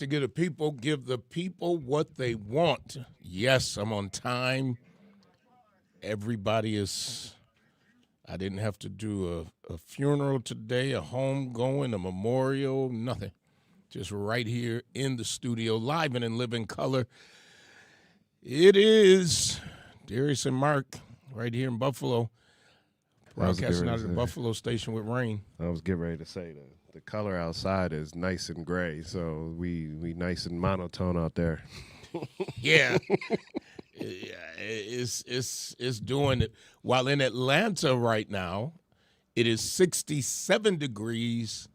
to give the people what they want. Yes, I'm on time. Everybody is. I didn't have to do a funeral today, a homegoing, a memorial, nothing. Just right here in the studio, live and in living color. It is Darius and Marc right here in Buffalo, broadcasting out of the Buffalo station with rain. I was getting ready to say the color outside is nice and gray, so we nice and monotone out there. Yeah. It's doing it. While in Atlanta right now, it is 67 degrees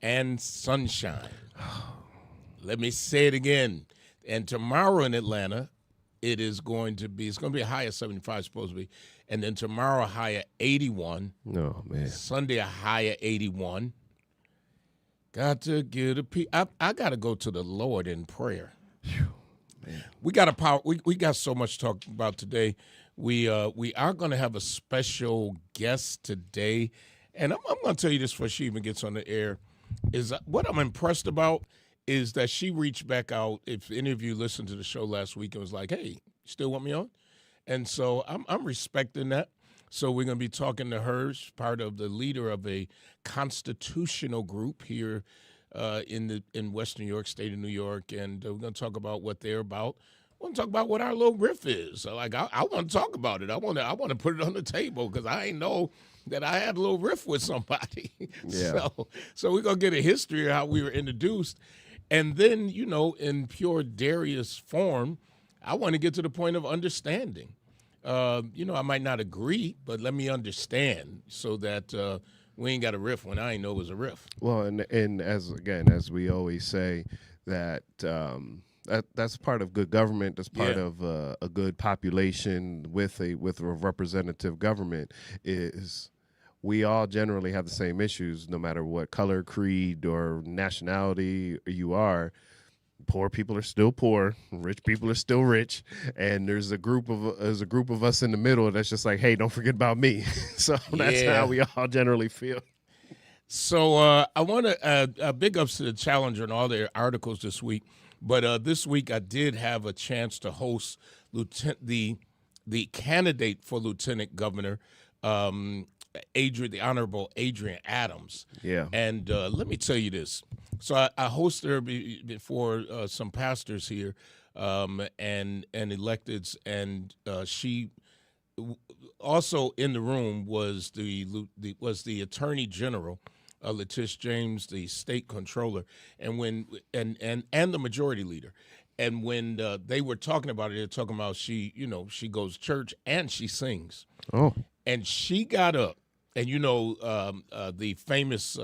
and sunshine. Let me say it again. And tomorrow in Atlanta, it's going to be a high of 75 supposed to be. And then tomorrow a high of 81. Oh, man. Sunday a high of 81. Got to get I got to go to the Lord in prayer. Whew. Man. We got so much to talk about today. We are going to have a special guest today, and I'm going to tell you this before she even gets on the air. Is what I'm impressed about is that she reached back out. If any of you listened to the show last week and was like, "Hey, you still want me on?" And so I'm respecting that. So we're going to be talking to her, she's part of the leader of a constitutional group here in West New York, state of New York, and we're going to talk about what they're about. I want to talk about what our little riff is. I want to talk about it. I want to put it on the table because I ain't know that I had a little riff with somebody. Yeah. So we're going to get a history of how we were introduced. And then, in pure Darius form, I want to get to the point of understanding. I might not agree, but let me understand so that we ain't got a riff when I ain't know it was a riff. Well, and as we always say, that that's part of good government. That's part of a good population with a representative government. Is we all generally have the same issues, no matter what color, creed, or nationality you are. Poor people are still poor, rich people are still rich, and there's a group of us in the middle that's just like, hey, don't forget about me. So that's how we all generally feel. So I want to big ups to the Challenger and all their articles this week. But this week I did have a chance to host the candidate for lieutenant governor, the Honorable Adrian Adams. Yeah. And let me tell you this. So I hosted her before some pastors here and electeds, and she also in the room was the Attorney General, Letitia James, the state controller, and the majority leader. And when they were talking about it, they're talking about she goes to church and she sings. Oh. And she got up, and the famous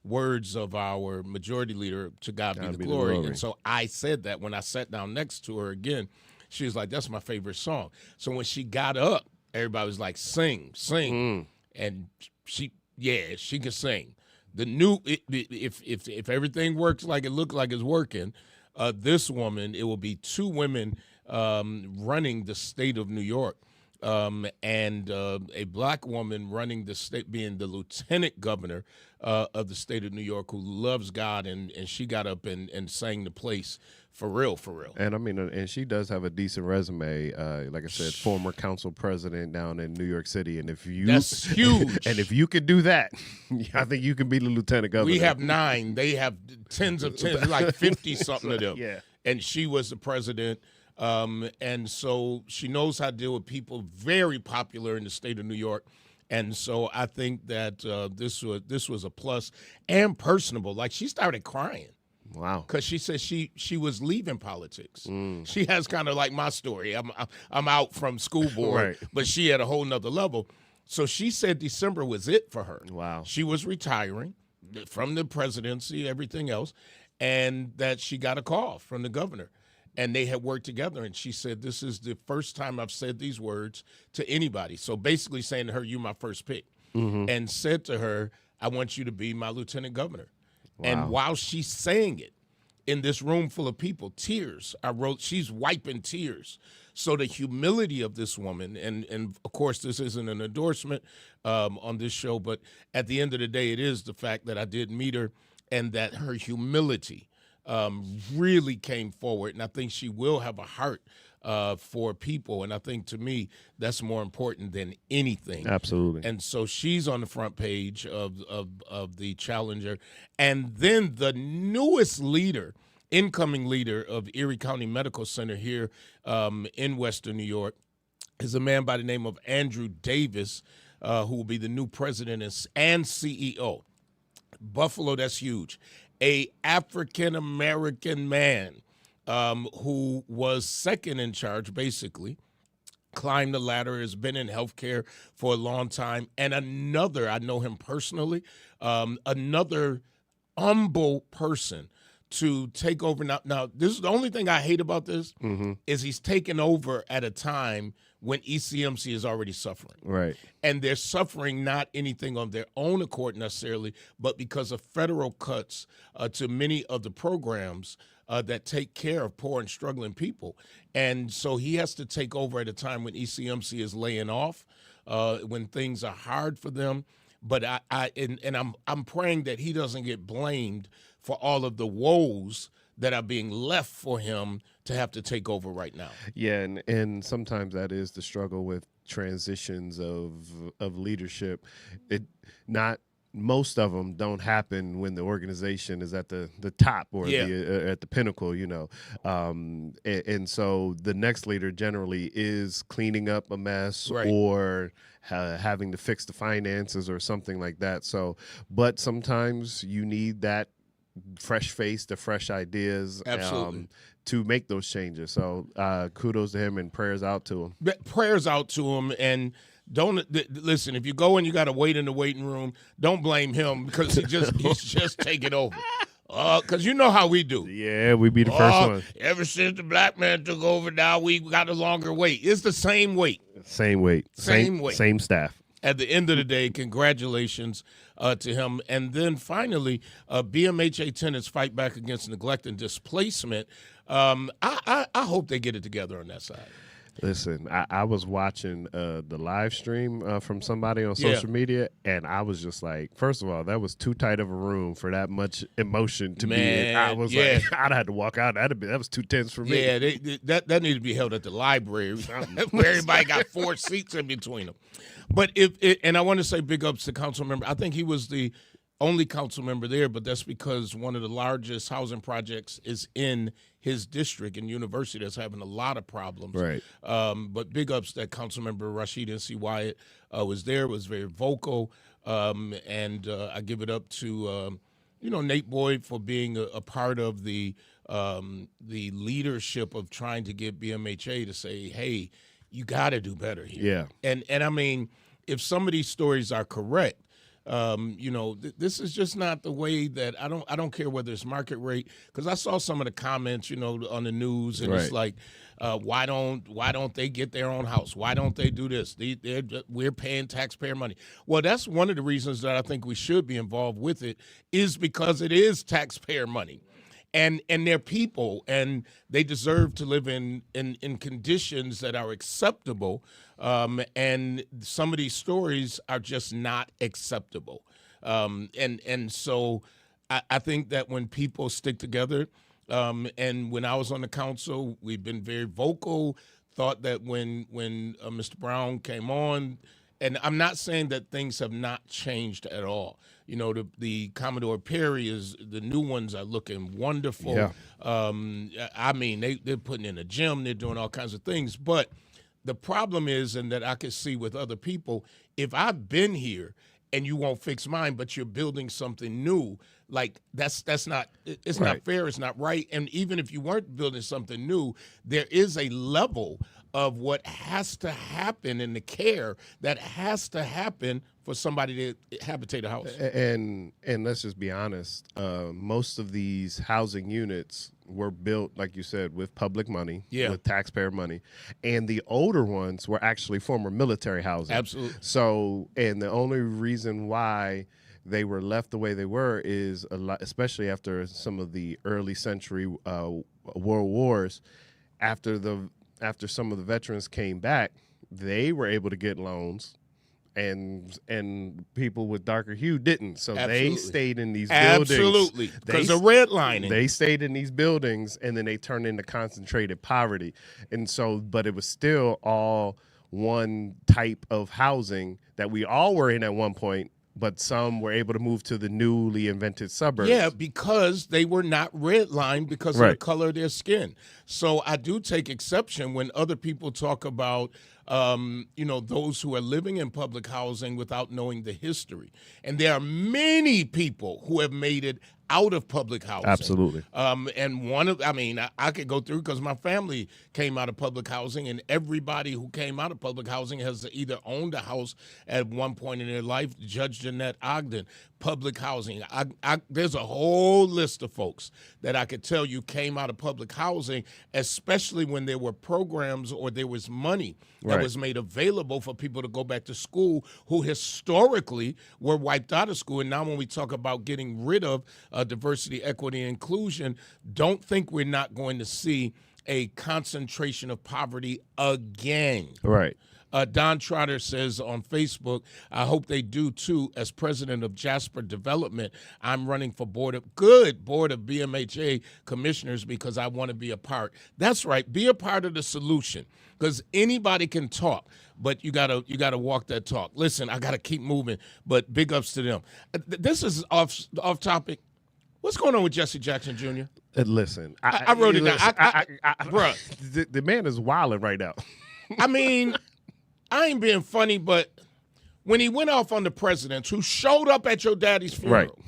words of our majority leader, "To God be the glory." And so I said that when I sat down next to her again, she was like, "That's my favorite song." So when she got up, everybody was like, "Sing." And she can sing. The new if everything works like it looked like it's working, this woman, it will be two women running the state of New York. And a black woman running the state, being the lieutenant governor of the state of New York, who loves God, and she got up and sang the place for real. And I mean, and she does have a decent resume. Like I said, former council president down in New York City, and that's huge. And if you could do that, I think you can be the lieutenant governor. We have 9. They have tens, like 50 something of them. Yeah. And she was the president. And so she knows how to deal with people, very popular in the state of New York. And so I think that this was a plus and personable. Like, she started crying. Wow. Because she said she was leaving politics. She has kind of like my story. I'm out from school board, right. But she had a whole nother level. So she said December was it for her. Wow. She was retiring from the presidency, everything else, and that she got a call from the governor. And they had worked together, and she said, "This is the first time I've said these words to anybody." So basically saying to her, "You my first pick," and said to her, "I want you to be my lieutenant governor." Wow. And while she's saying it in this room full of people, tears, she's wiping tears. So the humility of this woman, and of course this isn't an endorsement on this show, but at the end of the day, it is the fact that I did meet her, and that her humility really came forward, and I think she will have a heart for people. And I think, to me, that's more important than anything. Absolutely. And so she's on the front page of the Challenger. And then the newest leader, incoming leader of Erie County Medical Center here in Western New York, is a man by the name of Andrew Davis, who will be the new president and CEO. Buffalo, that's huge. A African-American man who was second in charge, basically, climbed the ladder, has been in healthcare for a long time, and another, I know him personally, another humble person to take over. Now, this is the only thing I hate about this, is he's taken over at a time when ECMC is already suffering. Right. And they're suffering not anything on their own accord necessarily, but because of federal cuts to many of the programs that take care of poor and struggling people. And so he has to take over at a time when ECMC is laying off, when things are hard for them. But I'm praying that he doesn't get blamed for all of the woes that are being left for him to have to take over right now. Yeah, and sometimes that is the struggle with transitions of leadership. Most of them don't happen when the organization is at the top or at the pinnacle, you know. And so the next leader generally is cleaning up a mess, right, or having to fix the finances or something like that. So, but sometimes you need that fresh face, the fresh ideas, to make those changes. So kudos to him and prayers out to him. Prayers out to him. And don't listen, if you go and you got to wait in the waiting room, don't blame him because he's just taking over. Because you know how we do. Yeah, we be the first one. Ever since the black man took over, now we got a longer wait. It's the same wait. Same wait. Same staff. At the end of the day, congratulations to him. And then finally, BMHA tenants fight back against neglect and displacement. I hope they get it together on that side. Listen, I was watching the live stream from somebody on social media, and I was just like, first of all, that was too tight of a room for that much emotion to be in. I was like, I'd have to walk out. That was too tense for me. Yeah, that needed to be held at the library where everybody got 4 seats in between them. But and I want to say big ups to council member. I think he was the only council member there, but that's because one of the largest housing projects is in his district and university that's having a lot of problems. Right. But big ups that council member Rashid N.C. Wyatt was there, was very vocal, and I give it up to Nate Boyd for being a part of the leadership of trying to get BMHA to say, hey, you got to do better here. Yeah. And I mean, if some of these stories are correct, this is just not the way that I don't care whether it's market rate, because I saw some of the comments, on the news, and It's like, why don't they get their own house? Why don't they do this? We're paying taxpayer money. Well, that's one of the reasons that I think we should be involved with it, is because it is taxpayer money. And they're people, and they deserve to live in conditions that are acceptable. And some of these stories are just not acceptable. And so I think that when people stick together, and when I was on the council, we've been very vocal, thought that when Mr. Brown came on, and I'm not saying that things have not changed at all. The Commodore Perry the new ones are looking wonderful. Yeah. I mean, they're putting in a gym, they're doing all kinds of things. But the problem is, and that I can see with other people, if I've been here and you won't fix mine, but you're building something new, like that's not, it's right. not fair, it's not right. And even if you weren't building something new, there is a level of what has to happen in the care that has to happen for somebody to habitate a house. And let's just be honest, most of these housing units were built, like you said, with public money, with taxpayer money, and the older ones were actually former military housing. Absolutely. So, and the only reason why they were left the way they were is a lot, especially after some of the early century world wars, after some of the veterans came back, they were able to get loans and people with darker hue didn't. So Absolutely. they stayed in these buildings. Absolutely, because of redlining. They stayed in these buildings, and then they turned into concentrated poverty. And so, but it was still all one type of housing that we all were in at one point, but some were able to move to the newly invented suburbs. Yeah, because they were not redlined because of the color of their skin. So I do take exception when other people talk about those who are living in public housing without knowing the history. And there are many people who have made it out of public housing. Absolutely. And I could go through because my family came out of public housing, and everybody who came out of public housing has either owned a house at one point in their life. Judge Jeanette Ogden, public housing. There's a whole list of folks that I could tell you came out of public housing, especially when there were programs or there was money that was made available for people to go back to school who historically were wiped out of school. And now when we talk about getting rid of diversity, equity, and inclusion, don't think we're not going to see a concentration of poverty again. Right. Don Trotter says on Facebook, I hope they do too. As president of Jasper Development, I'm running for board of BMHA commissioners because I want to be a part. That's right. Be a part of the solution, because anybody can talk, but you gotta walk that talk. Listen, I gotta keep moving, but big ups to them. This is off topic. What's going on with Jesse Jackson Jr.? Listen, I wrote it down. Bruh, the man is wilding right now. I mean, I ain't being funny, but when he went off on the presidents who showed up at your daddy's funeral,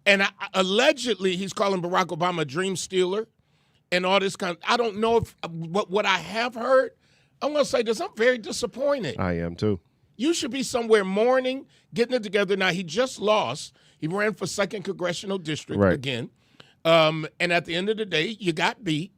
and allegedly he's calling Barack Obama a dream stealer and all this kind of, I don't know if what I have heard, I'm going to say this, I'm very disappointed. I am too. You should be somewhere mourning, getting it together. Now, he just lost. He ran for 2nd Congressional District again. And at the end of the day, you got beat.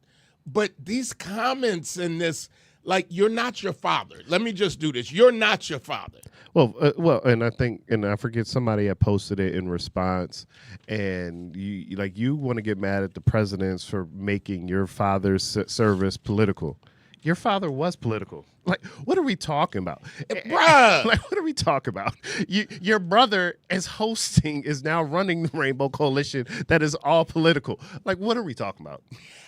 But these comments and this, like, you're not your father. Let me just do this. You're not your father. Well, and I think, and I forget, somebody had posted it in response, and you want to get mad at the presidents for making your father's service political. Your father was political. Like, what are we talking about? Bruh. Like, what are we talking about? Your brother is now running the Rainbow Coalition that is all political. Like, what are we talking about?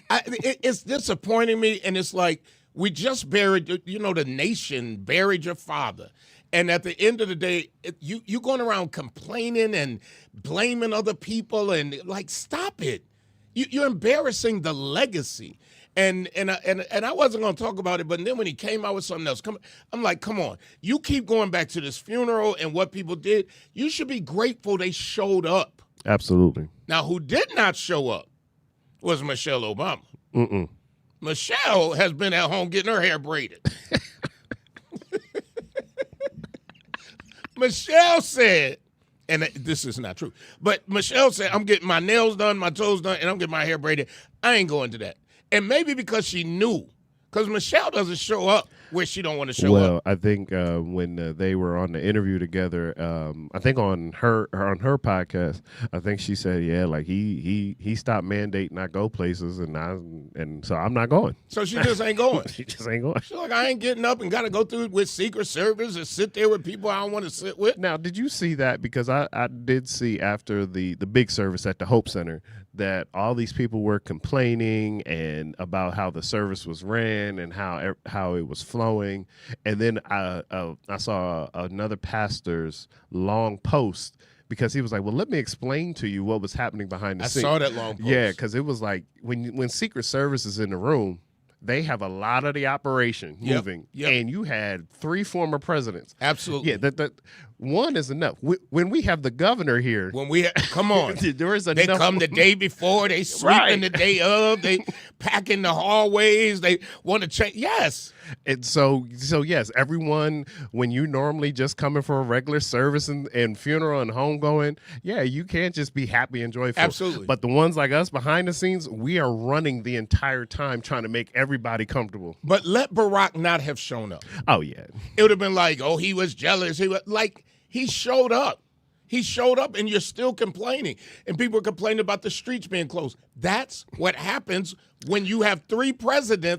It's disappointing me, and it's like, we just buried, the nation buried your father. And at the end of the day, you going around complaining and blaming other people, and like, stop it. You're embarrassing the legacy. And I wasn't going to talk about it, but then when he came out with something else, I'm like, come on. You keep going back to this funeral and what people did. You should be grateful they showed up. Absolutely. Now, who did not show up was Michelle Obama. Mm-mm. Michelle has been at home getting her hair braided. Michelle said, and this is not true, but Michelle said, I'm getting my nails done, my toes done, and I'm getting my hair braided. I ain't going to that. And maybe because she knew, because Michelle doesn't show up where she don't want to show up. Well, I think when they were on the interview together, I think on her podcast, I think she said, yeah, like he stopped mandating I go places, and so I'm not going. So she just ain't going. She just ain't going. She's like, I ain't getting up and got to go through it with Secret Service and sit there with people I don't want to sit with. Now, did you see that? Because I did see after the big service at the Hope Center that all these people were complaining and about how the service was ran and how it was flowing. And then I saw another pastor's long post, because he was like, well, let me explain to you what was happening behind the scenes. I saw that long post. Yeah, because it was like when Secret Service is in the room, they have a lot of the operation moving. Yep. And you had 3 former presidents. Absolutely. Yeah, that one is enough. When we have the governor here. Come on. There is enough. They come the day before. They sweeping the day of. They packing the hallways. They want to check. Yes. And so yes, everyone, when you normally just coming for a regular service and funeral and homegoing, yeah, you can't just be happy and joyful. Absolutely. But the ones like us behind the scenes, we are running the entire time trying to make everybody comfortable. But let Barack not have shown up. Oh, yeah. It would have been like, oh, he was jealous. He showed up. He showed up, and you're still complaining. And people are complaining about the streets being closed. That's what happens when you have 3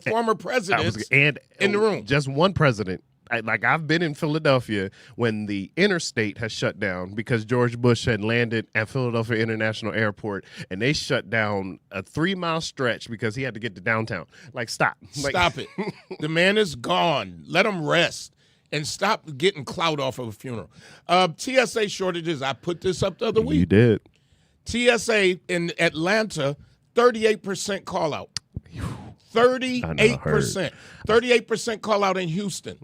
former presidents in the room. Just one president I've been in Philadelphia when the interstate has shut down because George Bush had landed at Philadelphia International Airport, and they shut down a 3-mile stretch because he had to get to downtown. Like, stop. Stop it. The man is gone. Let him rest. And stop getting clout off of a funeral. TSA shortages, I put this up the other week. You did. TSA in Atlanta, 38% call out. 38%. 38% call out in Houston.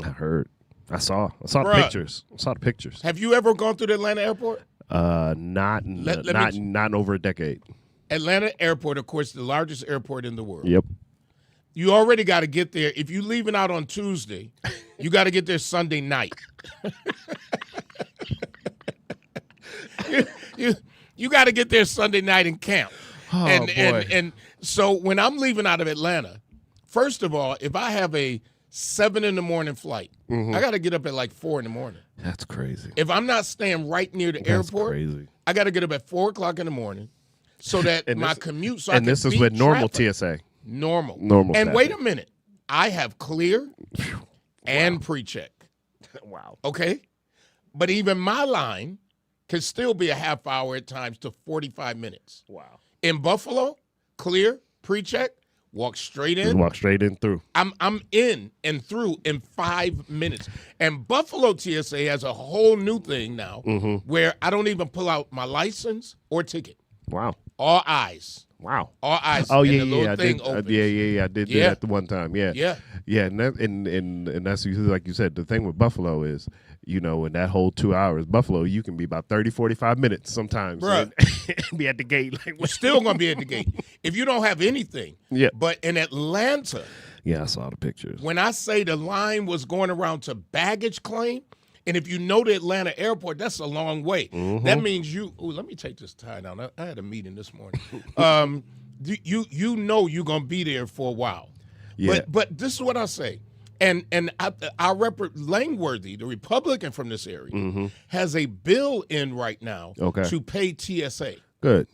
I heard. I saw the pictures. I saw the pictures. Have you ever gone through the Atlanta airport? Not in over a decade. Atlanta airport, of course, the largest airport in the world. Yep. You already got to get there. If you're leaving out on Tuesday, you got to get there Sunday night. you got to get there Sunday night and camp. Oh, and so when I'm leaving out of Atlanta, first of all, if I have a 7 a.m. flight, I got to get up at like 4 a.m. That's crazy. If I'm not staying right near the airport, crazy. I got to get up at 4 o'clock in the morning so that my commute. So and this is with normal traffic. TSA. Normal. And traffic. Wait a minute. I have clear and pre-check. Wow. Okay? But even my line can still be a half hour at times to 45 minutes. Wow. In Buffalo, clear, pre-check, walk straight in. Just walk straight in through. I'm in and through in 5 minutes. And Buffalo TSA has a whole new thing now where I don't even pull out my license or ticket. Wow. All eyes. Wow. All eyes. Oh, and yeah, the little yeah. thing opens. I did that the one time. Yeah. Yeah. Yeah, and that's like you said, the thing with Buffalo is, in that whole 2 hours, Buffalo, you can be about 30, 45 minutes sometimes. Bruh. And be at the gate. Like, We're still going to be at the gate if you don't have anything. Yeah. But in Atlanta, yeah, I saw the pictures. when I say the line was going around to baggage claim, and if you know the Atlanta airport, that's a long way. That means let me take this tie down. I had a meeting this morning. You know you're going to be there for a while. Yeah. But this is what I say. And our Langworthy, the Republican from this area, has a bill in right now to pay TSA. Good.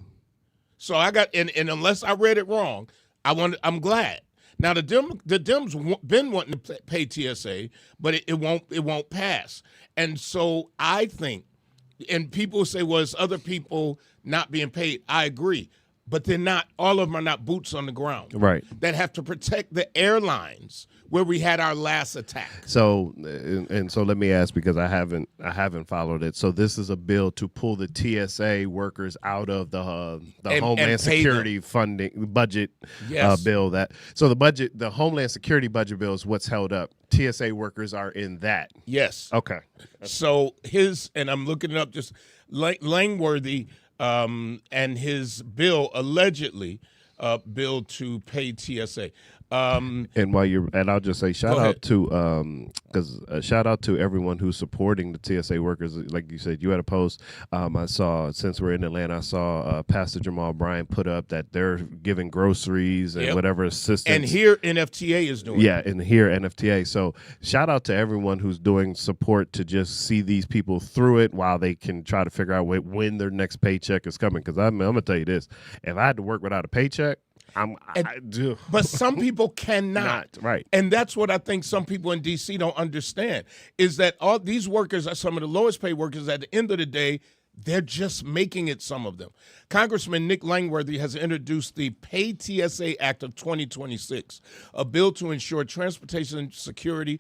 So I got and unless I read it wrong, I'm glad. Now the Dems been wanting to pay TSA, but it won't pass. And so I think, and people say, well, it's other people not being paid. I agree. But they're not, all of them are not boots on the ground. Right. That have to protect the airlines where we had our last attack. So, and so let me ask, because I haven't followed it. So this is a bill to pull the TSA workers out of the Homeland Security funding budget bill. So the Homeland Security budget bill is what's held up. TSA workers are in that. Yes. Okay. So and I'm looking it up, just Langworthy, and his bill allegedly bill to pay TSA. And I'll just say shout out to everyone who's supporting the TSA workers. Like you said, you had a post. I saw, since we're in Atlanta, I saw Pastor Jamal Bryant put up that they're giving groceries and whatever assistance. And here NFTA is doing. Yeah, and here NFTA. So shout out to everyone who's doing support to just see these people through it while they can try to figure out when their next paycheck is coming. Because I'm gonna tell you this: if I had to work without a paycheck, I do. But some people cannot. Right. And that's what I think some people in D.C. don't understand, is that all these workers are some of the lowest paid workers. At the end of the day, they're just making it, some of them. Congressman Nick Langworthy has introduced the Pay TSA Act of 2026, a bill to ensure transportation security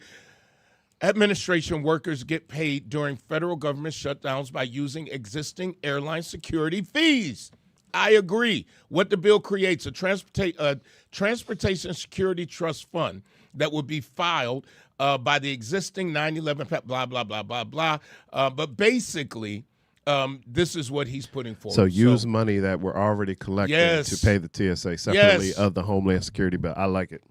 administration workers get paid during federal government shutdowns by using existing airline security fees. I agree. What the bill creates, a transportation security trust fund that would be filed by the existing 9/11, blah, blah, blah, blah, blah. But basically, this is what he's putting forward. So use money that we're already collecting to pay the TSA separately of the Homeland Security bill. I like it.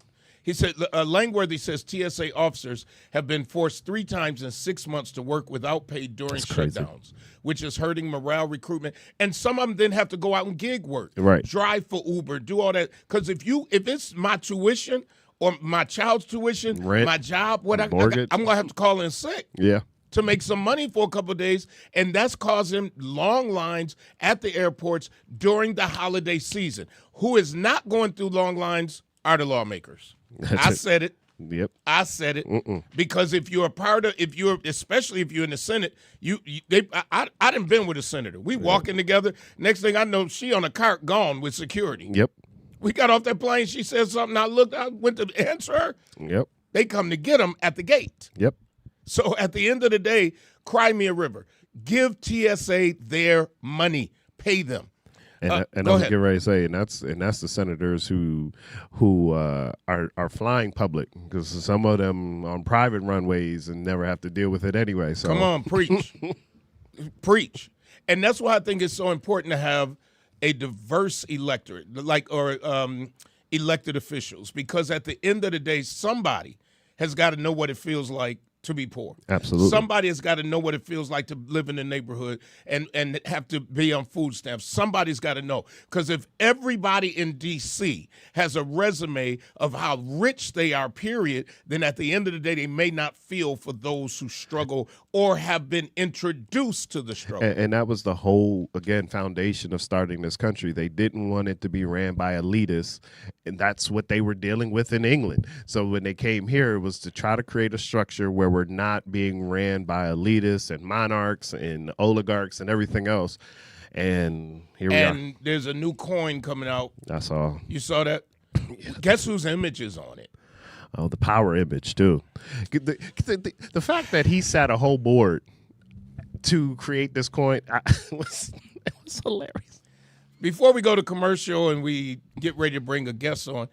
He said, Langworthy says TSA officers have been forced 3 times in 6 months to work without pay during shutdowns, which is hurting morale, recruitment. And some of them then have to go out and gig work, drive for Uber, do all that. Because if it's my tuition or my child's tuition, rent, my job, I'm going to have to call in sick. Yeah. To make some money for a couple of days, and that's causing long lines at the airports during the holiday season. Who is not going through long lines are the lawmakers. I said it. Yep. I said it. Because if you're especially if you're in the Senate, I done been with a senator. We walking together. Next thing I know, she on a cart gone with security. Yep. We got off that plane. She said something. I went to answer her. Yep. They come to get them at the gate. Yep. So at the end of the day, cry me a river. Give TSA their money. Pay them. And I was getting ready to say, and that's the senators who are flying public, because some of them on private runways and never have to deal with it anyway. So come on, preach, preach, and that's why I think it's so important to have a diverse electorate, elected officials, because at the end of the day, somebody has got to know what it feels like to be poor. Absolutely. Somebody has got to know what it feels like to live in the neighborhood and have to be on food stamps. Somebody's got to know. Because if everybody in D.C. has a resume of how rich they are, period, then at the end of the day, they may not feel for those who struggle or have been introduced to the struggle. And that was the whole, again, foundation of starting this country. They didn't want it to be ran by elitists, and that's what they were dealing with in England. So when they came here, it was to try to create a structure where we're not being ran by elitists and monarchs and oligarchs and everything else. And here we are. And there's a new coin coming out. I saw. You saw that? Guess whose image is on it? Oh, the power image, too. The fact that he sat a whole board to create this coin was hilarious. Before we go to commercial and we get ready to bring a guest on,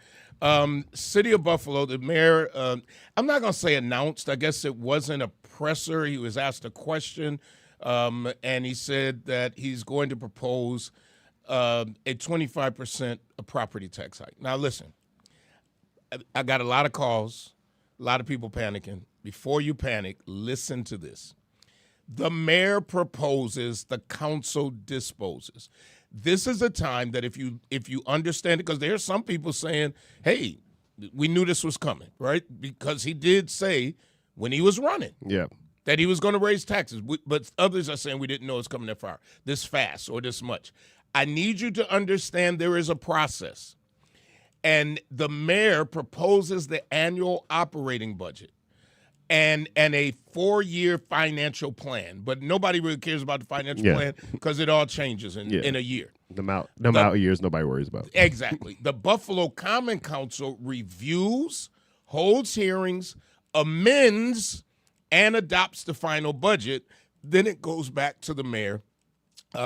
City of Buffalo, the mayor, I'm not going to say announced. I guess it wasn't a presser. He was asked a question, and he said that he's going to propose a 25% property tax hike. Now, listen, I got a lot of calls, a lot of people panicking. Before you panic, listen to this. The mayor proposes, the council disposes. This is a time that if you understand it, because there are some people saying, hey, we knew this was coming, right? Because he did say when he was running that he was going to raise taxes. But others are saying we didn't know it was coming that far, this fast or this much. I need you to understand there is a process. And the mayor proposes the annual operating budget and a 4-year financial plan. But nobody really cares about the financial plan because it all changes in a year. The amount of years nobody worries about. Exactly. The Buffalo Common Council reviews, holds hearings, amends, and adopts the final budget. Then it goes back to the mayor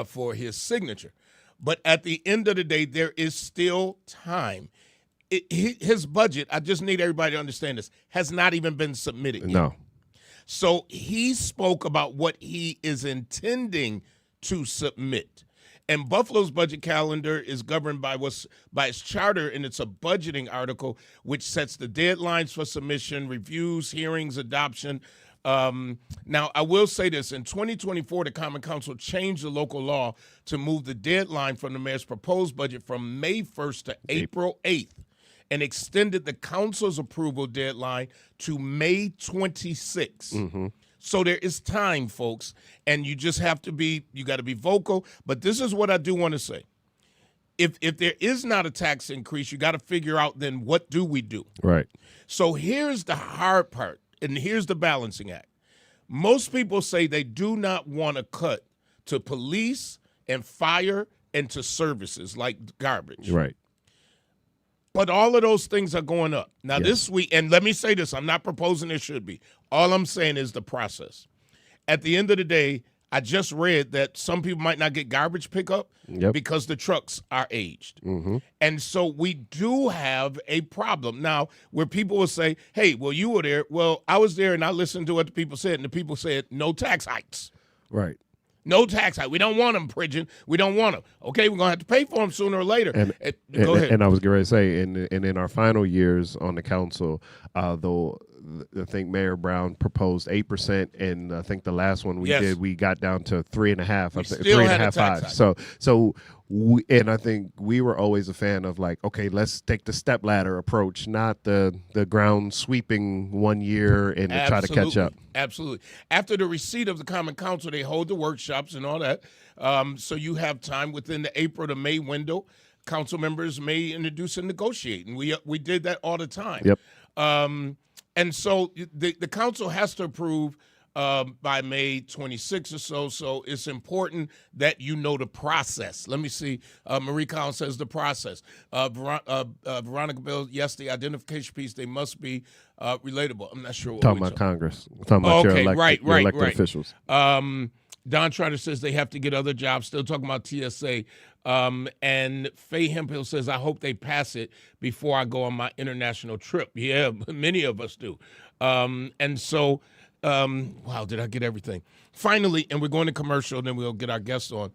for his signature. But at the end of the day, there is still time. His budget, I just need everybody to understand this, has not even been submitted yet. No. So he spoke about what he is intending to submit. And Buffalo's budget calendar is governed by its charter, and it's a budgeting article which sets the deadlines for submission, reviews, hearings, adoption. Now, I will say this. In 2024, the Common Council changed the local law to move the deadline from the mayor's proposed budget from May 1st to April 8th and extended the council's approval deadline to May 26th. Mm-hmm. So there is time, folks, and you just have to you got to be vocal. But this is what I do want to say. If there is not a tax increase, you got to figure out then what do we do? Right. So here's the hard part, and here's the balancing act. Most people say they do not want to cut to police and fire and to services like garbage. Right. But all of those things are going up. Now, this week, and let me say this, I'm not proposing it should be. All I'm saying is the process. At the end of the day, I just read that some people might not get garbage pickup because the trucks are aged. Mm-hmm. And so we do have a problem. Now, where people will say, hey, well, you were there. Well, I was there and I listened to what the people said, and the people said no tax hikes. Right. No tax hike. We don't want them, Pridgen. We don't want them. Okay, we're going to have to pay for them sooner or later. Go ahead. And I was going to say, and in our final years on the council, though, I think Mayor Brown proposed 8%, and I think the last one we did, we got down to 3.5. We still had a tax hike. So and I think we were always a fan of like, okay, let's take the step ladder approach, not the ground sweeping 1 year and try to catch up. Absolutely. After the receipt of the Common Council, they hold the workshops and all that. So you have time within the April to May window. Council members may introduce and negotiate, and we did that all the time. Yep. And so the council has to approve by May 26 or so. So it's important that you know the process. Let me see. Marie Collins says the process. Veronica Bill, yes, the identification piece, they must be relatable. I'm not sure what talking about Congress. Talking about your elected officials. Don Trotter says they have to get other jobs. Still talking about TSA. And Faye Hemphill says, I hope they pass it before I go on my international trip. Yeah, many of us do. And so, wow, did I get everything? Finally, and we're going to commercial, then we'll get our guests on.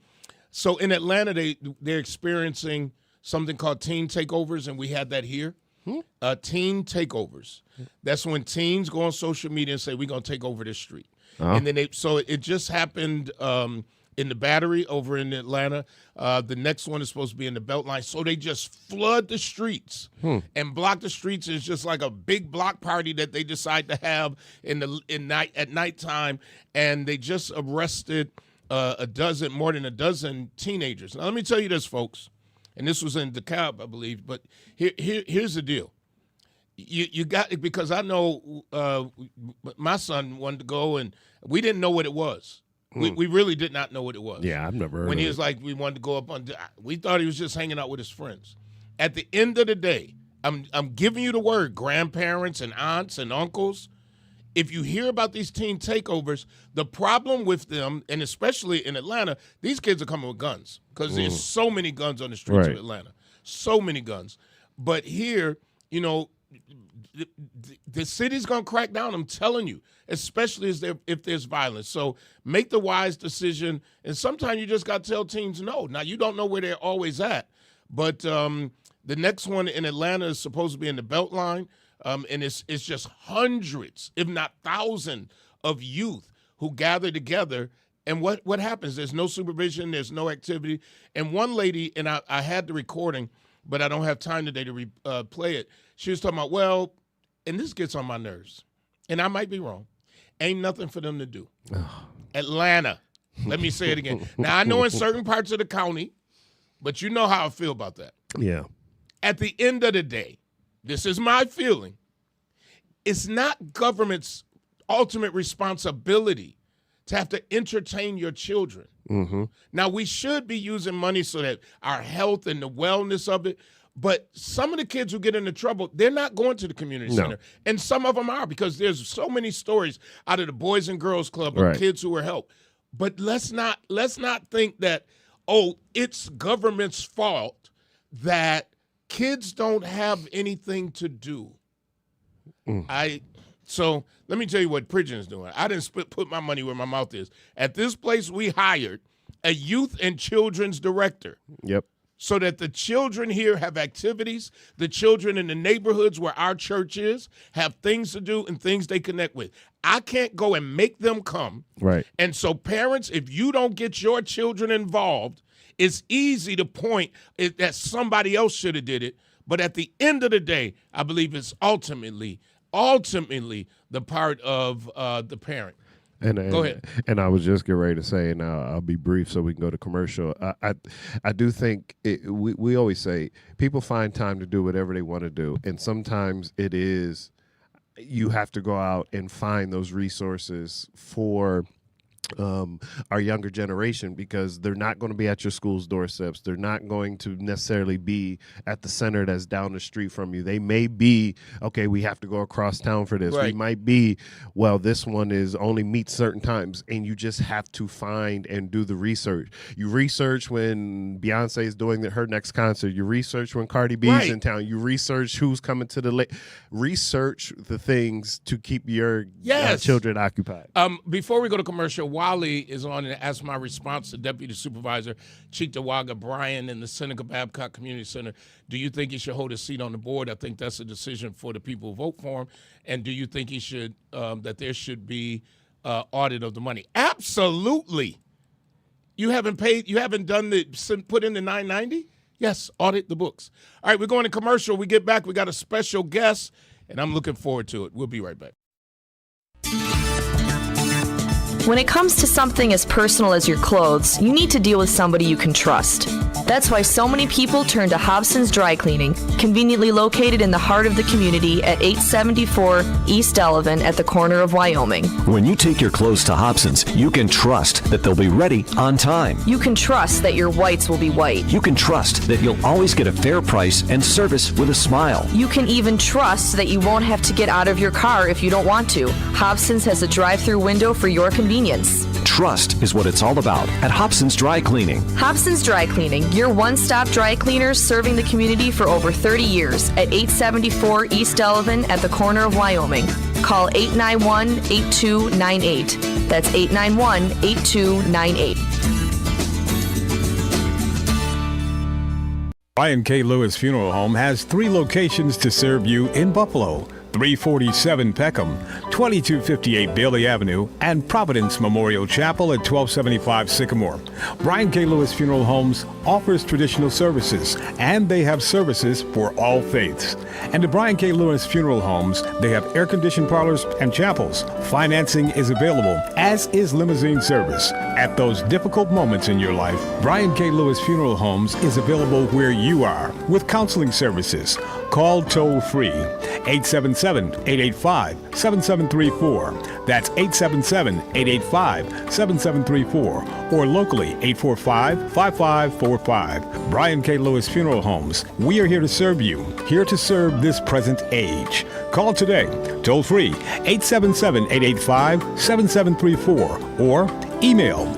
So in Atlanta, they're experiencing something called teen takeovers, and we had that here. Teen takeovers. That's when teens go on social media and say, we're going to take over this street. And then so it just happened in the Battery over in Atlanta. The next one is supposed to be in the Beltline. So they just flood the streets and block the streets. It's just like a big block party that they decide to have at nighttime. And they just arrested more than a dozen teenagers. Now, let me tell you this, folks. And this was in DeKalb, I believe. But here's the deal. You got it, because I know my son wanted to go, and we didn't know what it was. We really did not know what it was. Yeah, I've never heard when of he was like, we wanted to go up on. We thought he was just hanging out with his friends. At the end of the day, I'm giving you the word, grandparents and aunts and uncles. If you hear about these teen takeovers, the problem with them, and especially in Atlanta, these kids are coming with guns because there's so many guns on the streets of Atlanta, so many guns. But here, the city's going to crack down, I'm telling you, especially if there's violence. So make the wise decision, and sometimes you just got to tell teens no. Now, you don't know where they're always at, but the next one in Atlanta is supposed to be in the Beltline, and it's just hundreds, if not thousands, of youth who gather together. And what happens? There's no supervision. There's no activity. And one lady, and I had the recording, but I don't have time today to play it. She was talking about, well, and this gets on my nerves, and I might be wrong, ain't nothing for them to do. Atlanta. Let me say it again. Now, I know in certain parts of the county, but you know how I feel about that. Yeah. At the end of the day, this is my feeling, it's not government's ultimate responsibility to have to entertain your children. Now, we should be using money so that our health and the wellness of it, but some of the kids who get into trouble, they're not going to the community center. And some of them are, because there's so many stories out of the Boys and Girls Club of kids who were helped. But let's not think that, it's government's fault that kids don't have anything to do. So let me tell you what Pridgen is doing. I didn't put my money where my mouth is. At this place, we hired a youth and children's director. Yep. So that the children here have activities, the children in the neighborhoods where our church is have things to do and things they connect with. I can't go and make them come. Right. And so parents, if you don't get your children involved, it's easy to point that somebody else should have did it. But at the end of the day, I believe it's ultimately the part of the parent. Go ahead. And I was just getting ready to say, and I'll be brief so we can go to commercial. I do think we always say people find time to do whatever they want to do, and sometimes it is you have to go out and find those resources for our younger generation, because they're not going to be at your school's doorsteps. They're not going to necessarily be at the center that's down the street from you. They may be, okay, we have to go across town for this. We might be, well, this one is only meets certain times, and you just have to find and do the research. You research when Beyonce is doing her next concert. You research when Cardi B's in town. You research who's coming to the research the things to keep your children occupied. Before we go to commercial, Wally is on and asked my response to Deputy Supervisor Cheektowaga Bryan in the Seneca Babcock Community Center. Do you think he should hold a seat on the board? I think that's a decision for the people who vote for him. And do you think he should that there should be audit of the money? Absolutely. You haven't put in the $990? Yes, audit the books. All right, we're going to commercial. We get back. We got a special guest, and I'm looking forward to it. We'll be right back. When it comes to something as personal as your clothes, you need to deal with somebody you can trust. That's why so many people turn to Hobson's Dry Cleaning, conveniently located in the heart of the community at 874 East Delavan at the corner of Wyoming. When you take your clothes to Hobson's, you can trust that they'll be ready on time. You can trust that your whites will be white. You can trust that you'll always get a fair price and service with a smile. You can even trust that you won't have to get out of your car if you don't want to. Hobson's has a drive-through window for your convenience. Trust is what it's all about at Hobson's Dry Cleaning. Hobson's Dry Cleaning, your one-stop dry cleaners serving the community for over 30 years at 874 East Delavan at the corner of Wyoming. Call 891-8298. That's 891-8298. Brian K. Lewis Funeral Home has 3 locations to serve you in Buffalo: 347 Peckham, 2258 Bailey Avenue, and Providence Memorial Chapel at 1275 Sycamore. Brian K. Lewis Funeral Homes offers traditional services, and they have services for all faiths. And at Brian K. Lewis Funeral Homes, they have air-conditioned parlors and chapels. Financing is available, as is limousine service. At those difficult moments in your life, Brian K. Lewis Funeral Homes is available where you are with counseling services. Call toll-free 877-885-7734. That's 877-885-7734. Or locally 845-5545. Brian K. Lewis Funeral Homes. We are here to serve you, here to serve this present age. Call today, toll-free 877-885-7734. Or email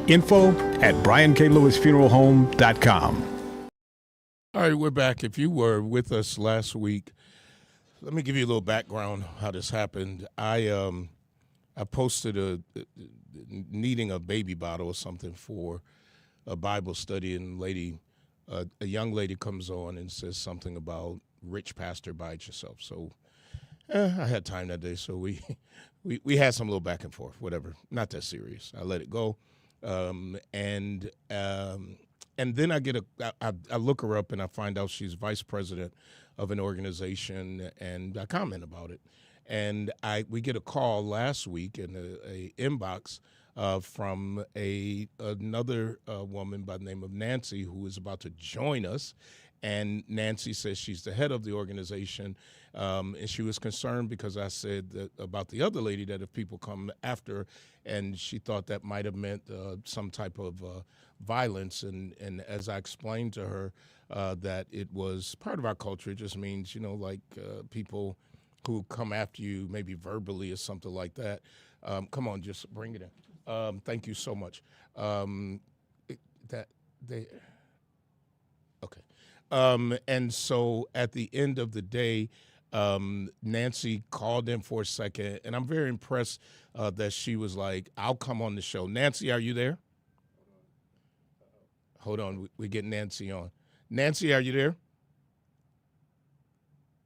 info@brianklewisfuneralhome.com. All right, we're back. If you were with us last week, let me give you a little background how this happened. I posted needing a baby bottle or something for a Bible study, and a young lady comes on and says something about rich pastor, buy it yourself. So I had time that day, so we had some little back and forth, whatever. Not that serious. I let it go, and then I look her up and I find out she's vice president of an organization, and I comment about it. And we get a call last week in a inbox from another woman by the name of Nancy, who is about to join us. And Nancy says she's the head of the organization, and she was concerned because I said that about the other lady, that if people come after her, and she thought that might have meant some type of violence. And as I explained to her that it was part of our culture, it just means, like people who come after you maybe verbally or something like that. Come on, just bring it in. Thank you so much. Okay. And so at the end of the day, Nancy called in for a second, and I'm very impressed that she was like, I'll come on the show. Nancy, are you there? Hold on, we get Nancy on. Nancy, are you there?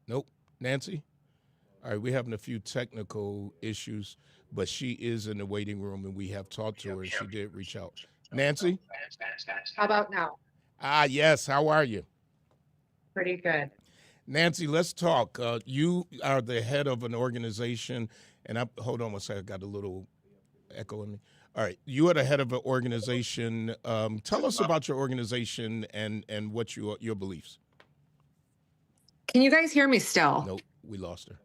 Nope. Nancy? All right, we're having a few technical issues, but she is in the waiting room, and we have talked to her, and she did reach out. Nancy? How about now? Yes. How are you? Pretty good. Nancy, let's talk. You are the head of an organization, and hold on one second. I got a little echo in me. All right, you are the head of an organization. Tell us about your organization and what your beliefs. Can you guys hear me still? Nope, we lost her.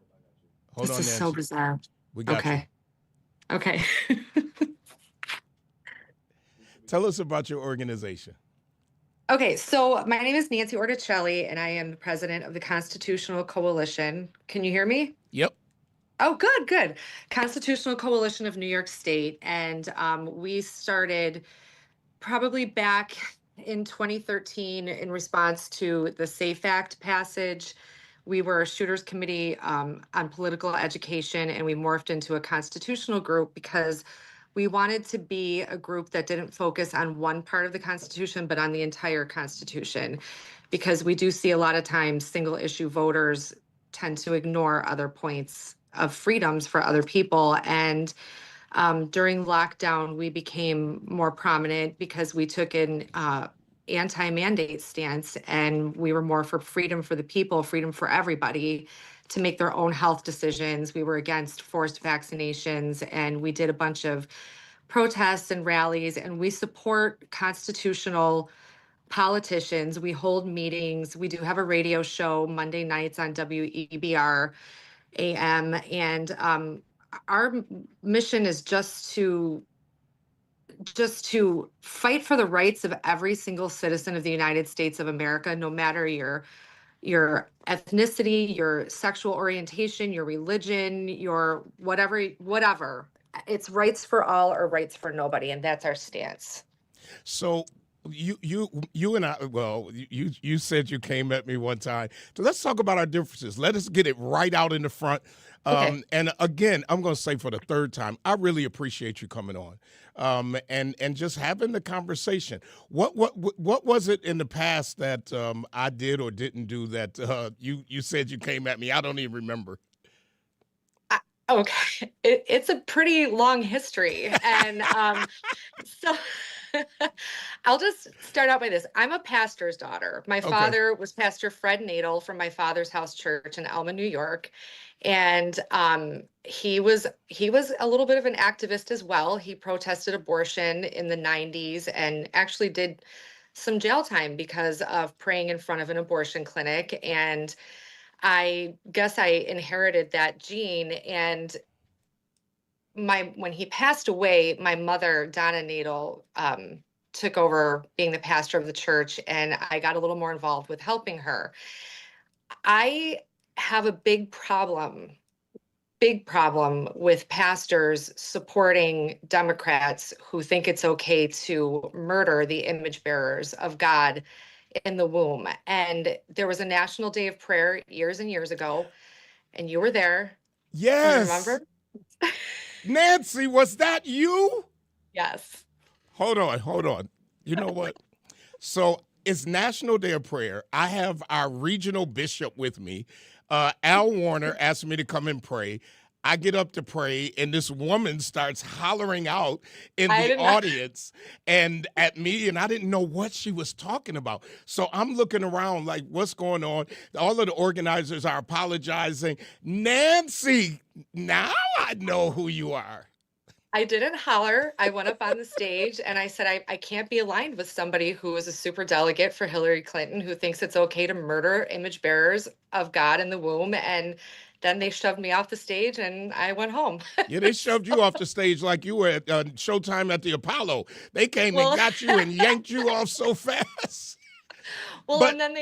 Hold on, this is Nancy. so bizarre. We got you. Okay. Tell us about your organization. Okay, so my name is Nancy Orticelli, and I am the president of the Constitutional Coalition. Can you hear me? Yep. Oh, good. Constitutional Coalition of New York State. And we started probably back in 2013 in response to the SAFE Act passage. We were a shooters committee on political education, and we morphed into a constitutional group because we wanted to be a group that didn't focus on one part of the Constitution, but on the entire Constitution, because we do see a lot of times single issue voters tend to ignore other points of freedoms for other people. And during lockdown, we became more prominent because we took an anti-mandate stance, and we were more for freedom for the people, freedom for everybody to make their own health decisions. We were against forced vaccinations, and we did a bunch of protests and rallies, and we support constitutional politicians. We hold meetings. We do have a radio show Monday nights on WEBR AM, and our mission is just to fight for the rights of every single citizen of the United States of America, no matter your ethnicity, your sexual orientation, your religion, your whatever. It's rights for all or rights for nobody, and that's our stance. So you and I, well, you said you came at me one time. So let's talk about our differences. Let us get it right out in the front. Okay. And again, I'm going to say for the third time, I really appreciate you coming on, and just having the conversation. What was it in the past that I did or didn't do that you said you came at me? I don't even remember. Okay, it's a pretty long history, and so I'll just start out by this. I'm a pastor's daughter. My father was Pastor Fred Nadel from my father's house church in Elma, New York, and he was a little bit of an activist as well. He protested abortion in the 90s and actually did some jail time because of praying in front of an abortion clinic. And I guess I inherited that gene, and when he passed away, my mother, Donna Nadel, took over being the pastor of the church, and I got a little more involved with helping her. I have a big problem with pastors supporting Democrats who think it's okay to murder the image bearers of God in the womb. And there was a National Day of Prayer years and years ago, and you were there. Yes. You remember? Nancy, was that you? Yes. Hold on. You know what? So it's National Day of Prayer. I have our regional bishop with me. Al Warner asked me to come and pray. I get up to pray, and this woman starts hollering out in the audience and at me, and I didn't know what she was talking about. So I'm looking around like, what's going on? All of the organizers are apologizing. Nancy, now I know who you are. I didn't holler. I went up on the stage and I said, I can't be aligned with somebody who is a super delegate for Hillary Clinton who thinks it's okay to murder image bearers of God in the womb. And then they shoved me off the stage and I went home. Yeah, they shoved you off the stage like you were at Showtime at the Apollo. They came and got you and yanked you off so fast. And then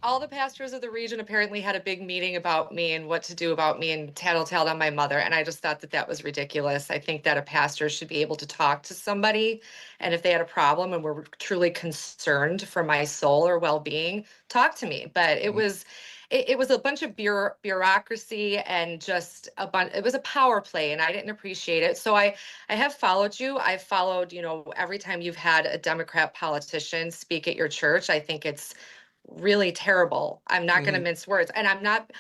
all the pastors of the region apparently had a big meeting about me and what to do about me and tattled on my mother. And I just thought that was ridiculous. I think that a pastor should be able to talk to somebody. And if they had a problem and were truly concerned for my soul or well-being, talk to me. But it was a bunch of bureaucracy and just it was a power play, and I didn't appreciate it. So I have followed you. I've followed, every time you've had a Democrat politician speak at your church. I think it's really terrible. I'm not going to mince words, and I'm not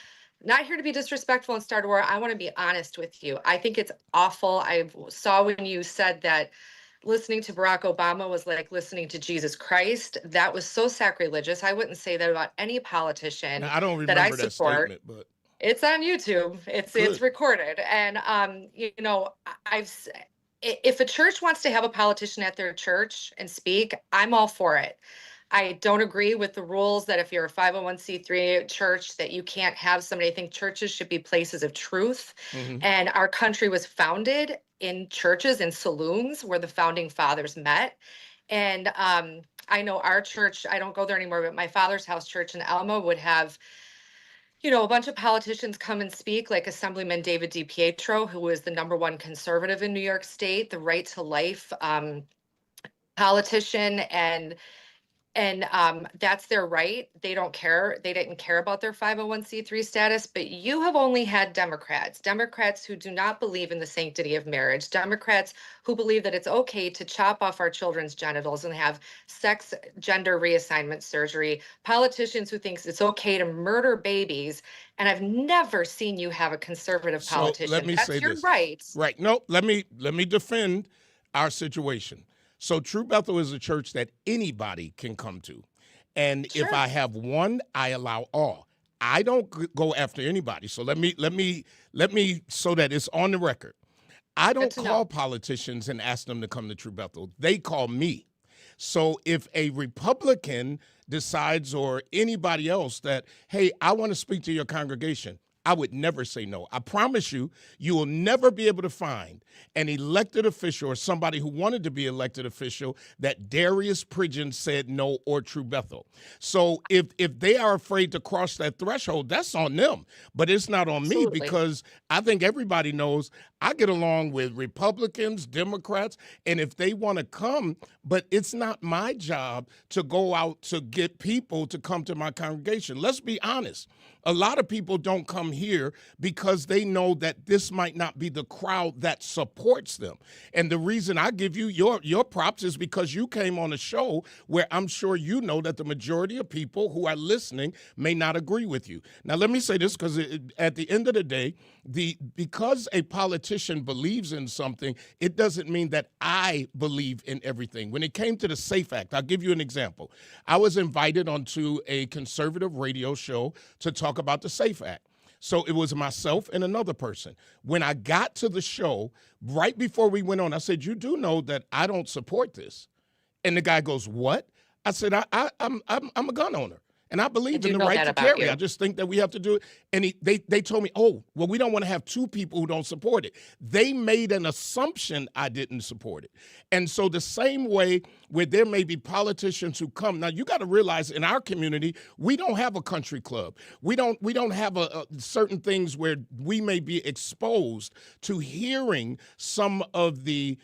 here to be disrespectful and start a war. I want to be honest with you. I think it's awful. I saw when you said that listening to Barack Obama was like listening to Jesus Christ. That was so sacrilegious. I wouldn't say that about any politician now, I don't remember that I support. Statement, but it's on YouTube. It's recorded. And if a church wants to have a politician at their church and speak, I'm all for it. I don't agree with the rules that if you're a 501c3 church that you can't have somebody. I think churches should be places of truth. And our country was founded in churches and saloons where the founding fathers met. And I know our church, I don't go there anymore, but my father's house church in Elma would have, a bunch of politicians come and speak, like Assemblyman David DiPietro, who was the #1 conservative in New York State, the right to life politician, and that's their right. They don't care. They didn't care about their 501c3 status, but you have only had Democrats who do not believe in the sanctity of marriage, Democrats who believe that it's okay to chop off our children's genitals and have sex gender reassignment surgery, politicians who think it's okay to murder babies. And I've never seen you have a conservative politician. So let me say your this. Right. Right. No, let me defend our situation. So True Bethel is a church that anybody can come to. And Sure. if I have one, I allow all. I don't go after anybody. So let me so that it's on the record. I don't call politicians and ask them to come to True Bethel. They call me. So if a Republican decides, or anybody else, that, hey, I want to speak to your congregation, I would never say no. I promise you, you will never be able to find an elected official or somebody who wanted to be elected official that Darius Pridgen said no, or True Bethel. So if they are afraid to cross that threshold, that's on them. But it's not on me, Absolutely. because I think everybody knows I get along with Republicans, Democrats, and if they want to come, but it's not my job to go out to get people to come to my congregation. Let's be honest. A lot of people don't come here because they know that this might not be the crowd that supports them. And the reason I give you your props is because you came on a show where I'm sure you know that the majority of people who are listening may not agree with you. Now, let me say this, because at the end of the day, because a politician believes in something, it doesn't mean that I believe in everything. When it came to the SAFE Act, I'll give you an example. I was invited onto a conservative radio show to talk about the SAFE Act. So it was myself and another person. When I got to the show, right before we went on, I said, you do know that I don't support this. And the guy goes, what? I said, I'm a gun owner. And I believe in the right to carry. I just think that we have to do it. And they told me, oh, well, we don't want to have two people who don't support it. They made an assumption I didn't support it. And so the same way where there may be politicians who come. Now, you got to realize in our community, we don't have a country club. We don't have certain things where we may be exposed to hearing some of the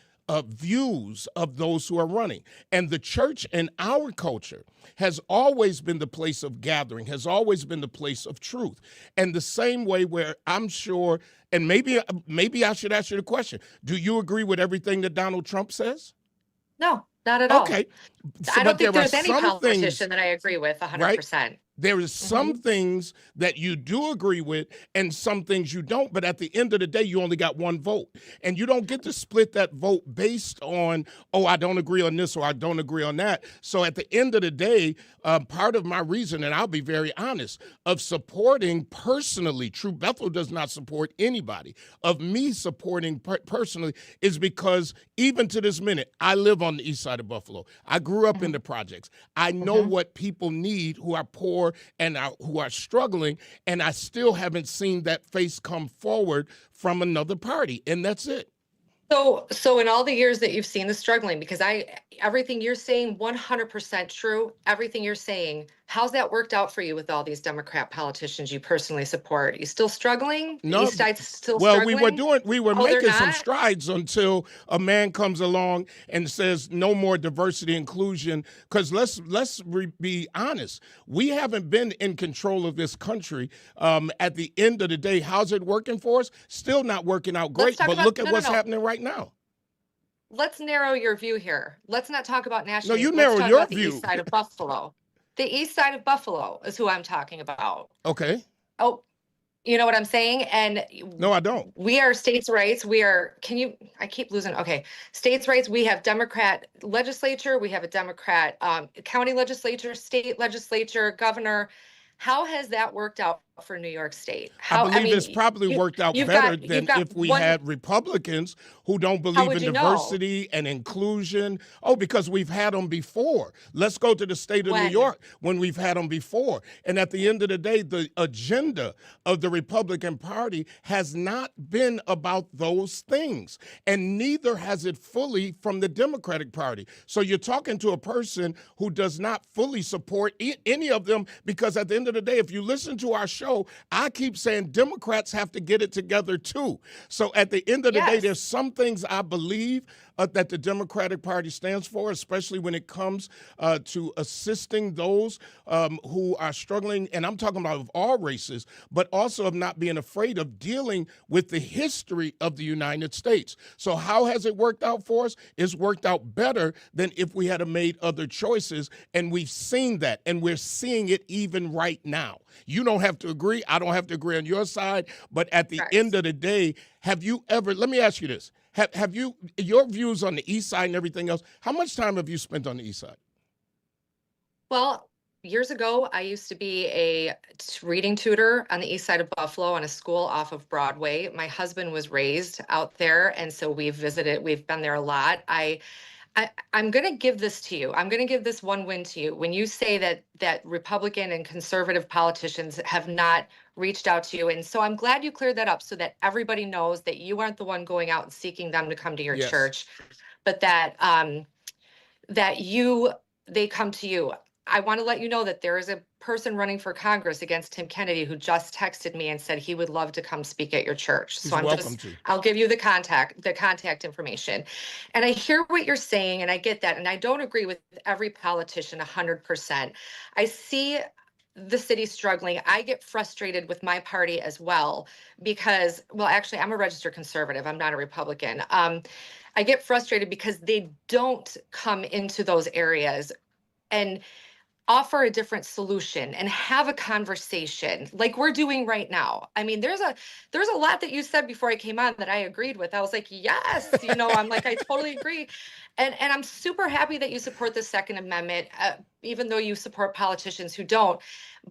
views of those who are running. And the church in our culture has always been the place of gathering, has always been the place of truth. And the same way where I'm sure, and maybe I should ask you the question, do you agree with everything that Donald Trump says? No, not at all. Okay. I don't think there's any politician that I agree with 100%. Right? There is some things that you do agree with and some things you don't, but at the end of the day, you only got one vote. And you don't get to split that vote based on, oh, I don't agree on this or I don't agree on that. So at the end of the day, part of my reason, and I'll be very honest, of supporting personally, True Bethel does not support anybody, of me supporting personally is because even to this minute, I live on the east side of Buffalo. I grew up in the projects. I know what people need who are poor and who are struggling, and I still haven't seen that face come forward from another party, and that's it. So in all the years that you've seen the struggling, because everything you're saying, 100% true, everything you're saying, how's that worked out for you with all these Democrat politicians you personally support? You still struggling? No. The East Side's still struggling? we were making some strides until a man comes along and says no more diversity inclusion. Because let's be honest, we haven't been in control of this country. At the end of the day, how's it working for us? Still not working out great. But look at what's happening right now. Let's narrow your view here. Let's not talk about national. No, you narrow your view. The East Side of Buffalo. The East Side of Buffalo is who I'm talking about. Okay. Oh, you know what I'm saying? And no, I don't. We are states' rights. I keep losing. Okay. States' rights. We have Democrat legislature. We have a Democrat county legislature, state legislature, governor. How has that worked out for New York State? I believe it's probably worked out better than if we had Republicans who don't believe in diversity and inclusion. Oh, because we've had them before. Let's go to the state of New York when we've had them before. And at the end of the day, the agenda of the Republican Party has not been about those things. And neither has it fully from the Democratic Party. So you're talking to a person who does not fully support any of them, because at the end of the day, if you listen to our show, I keep saying Democrats have to get it together too. So at the end of the day, there's some things I believe that the Democratic Party stands for, especially when it comes to assisting those who are struggling. And I'm talking about of all races, but also of not being afraid of dealing with the history of the United States. So how has it worked out for us? It's worked out better than if we had made other choices. And we've seen that, and we're seeing it even right now. You don't have to agree. I don't have to agree on your side. But at the end of the day, have you ever, let me ask you this. Have you, your views on the East Side and everything else, how much time have you spent on the East Side? Well, years ago, I used to be a reading tutor on the East Side of Buffalo on a school off of Broadway. My husband was raised out there, and so we've visited, we've been there a lot. I I'm going to give this to you. I'm going to give this one win to you. When you say that Republican and conservative politicians have not reached out to you. And so I'm glad you cleared that up so that everybody knows that you aren't the one going out and seeking them to come to your Yes. church, but that they come to you. I want to let you know that there is a person running for Congress against Tim Kennedy who just texted me and said he would love to come speak at your church. He's So welcome to. I'll give you the contact information. And I hear what you're saying, and I get that. And I don't agree with every politician 100%. I see the city struggling. I get frustrated with my party as well because, well, actually, I'm a registered conservative. I'm not a Republican. I get frustrated because they don't come into those areas and offer a different solution and have a conversation like we're doing right now. I mean, there's a lot that you said before I came on that I agreed with. I was like, yes, I'm like, I totally agree. And I'm super happy that you support the Second Amendment, even though you support politicians who don't.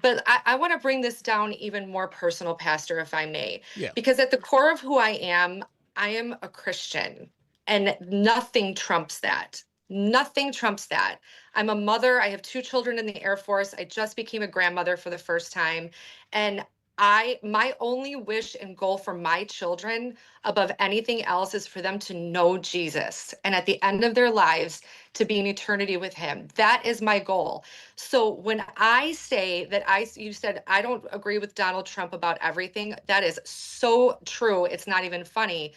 But I want to bring this down even more personal, Pastor, if I may. Yeah. Because at the core of who I am a Christian, and nothing trumps that. Nothing trumps that. I'm a mother. I have 2 children in the Air Force. I just became a grandmother for the first time. And my only wish and goal for my children above anything else is for them to know Jesus. And at the end of their lives, to be in eternity with him. That is my goal. So when I say that you said, I don't agree with Donald Trump about everything, that is so true. It's not even funny.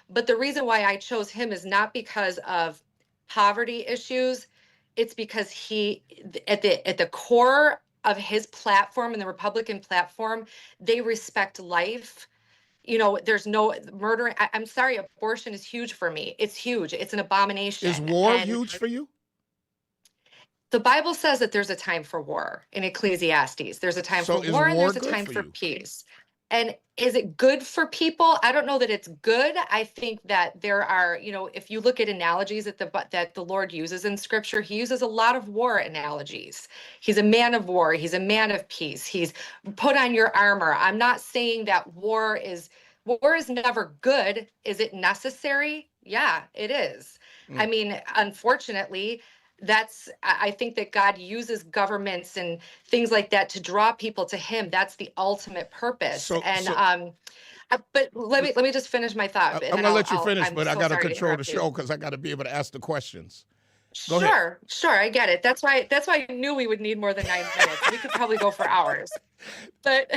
But the reason why I chose him is not because of poverty issues. It's because he, at the core of his platform and the Republican platform, they respect life. There's no murdering. I'm sorry, abortion is huge for me. It's huge. It's an abomination. Is war huge for you? The Bible says that there's a time for war in Ecclesiastes. There's a time for war and there's a time for peace. And is it good for people? I don't know that it's good. I think that there are, if you look at analogies that the Lord uses in Scripture, he uses a lot of war analogies. He's a man of war. He's a man of peace. He's put on your armor. I'm not saying that war is never good. Is it necessary? Yeah, it is. I mean, unfortunately, I think that God uses governments and things like that to draw people to him. That's the ultimate purpose. But let me just finish my thought. I'm gonna let you finish, but I gotta control the show because I gotta be able to ask the questions. Go ahead. Sure, I get it. That's why I knew we would need more than 9 minutes. We could probably go for hours. But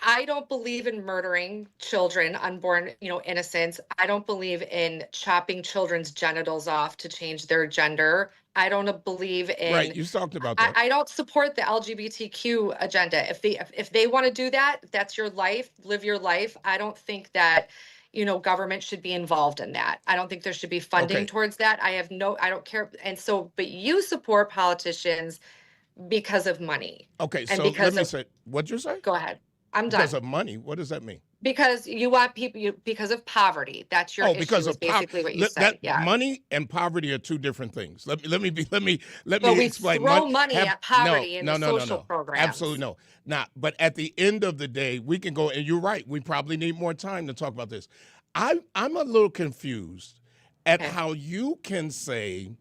I don't believe in murdering children, unborn, innocents. I don't believe in chopping children's genitals off to change their gender. I don't believe in. Right, you talked about that. I don't support the LGBTQ agenda. If they want to do that, that's your life. Live your life. I don't think that government should be involved in that. I don't think there should be funding towards that. I don't care. And so, but you support politicians because of money. Okay, so let me say, what'd you say? Go ahead. I'm done. Because of money. What does that mean? Because you want people, because of poverty. That's your issue. Because of basically what you said. Yeah. Money and poverty are 2 different things. Let me explain. We throw money at poverty in the social programs. Absolutely no. But at the end of the day, we can go, and you're right. We probably need more time to talk about this. I'm a little confused at how you can say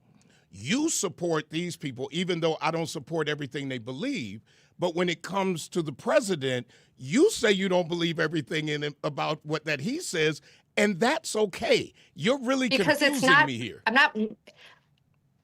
you support these people, even though I don't support everything they believe. But when it comes to the president, you say you don't believe everything about that he says, and that's okay. You're really confusing me here.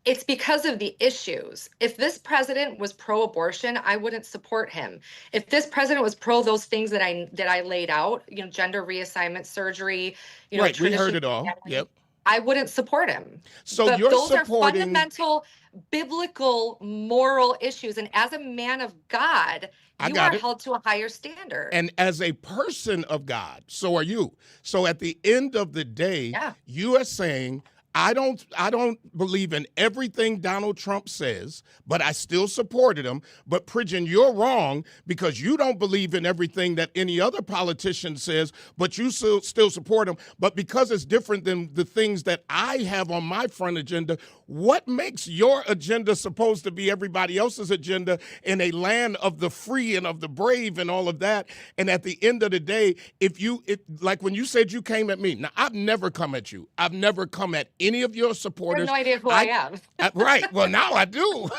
It's because of the issues. If this president was pro-abortion, I wouldn't support him. If this president was pro those things that I laid out, gender reassignment surgery, right, we heard it all. Yep. I wouldn't support him. So but you're those supporting... are fundamental biblical moral issues. And as a man of God, you are held to a higher standard. And as a person of God, so are you. So at the end of the day, you are saying, I don't believe in everything Donald Trump says, but I still supported him. But Pridgen, you're wrong because you don't believe in everything that any other politician says, but you still support him. But because it's different than the things that I have on my front agenda, what makes your agenda supposed to be everybody else's agenda in a land of the free and of the brave and all of that? And at the end of the day, like when you said you came at me, now I've never come at you. I've never come at any of your supporters. I have no idea who I am. Right. Well, now I do.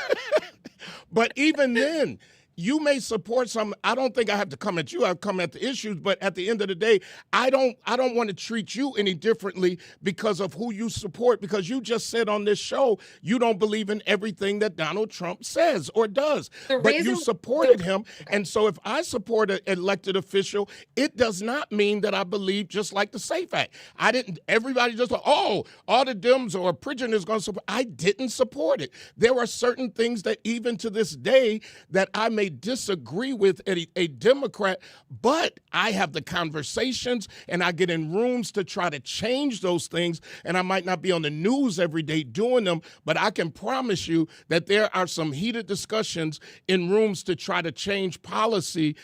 But even then, you may support some. I don't think I have to come at you. I've come at the issues. But at the end of the day, I don't want to treat you any differently because of who you support. Because you just said on this show you don't believe in everything that Donald Trump says or does. But you supported him. And so if I support an elected official, it does not mean that I believe just like the SAFE Act. I didn't. Everybody just all the Dems or Pridgen is going to support. I didn't support it. There are certain things that even to this day that I may disagree with a Democrat, but I have the conversations and I get in rooms to try to change those things. And I might not be on the news every day doing them, but I can promise you that there are some heated discussions in rooms to try to change policy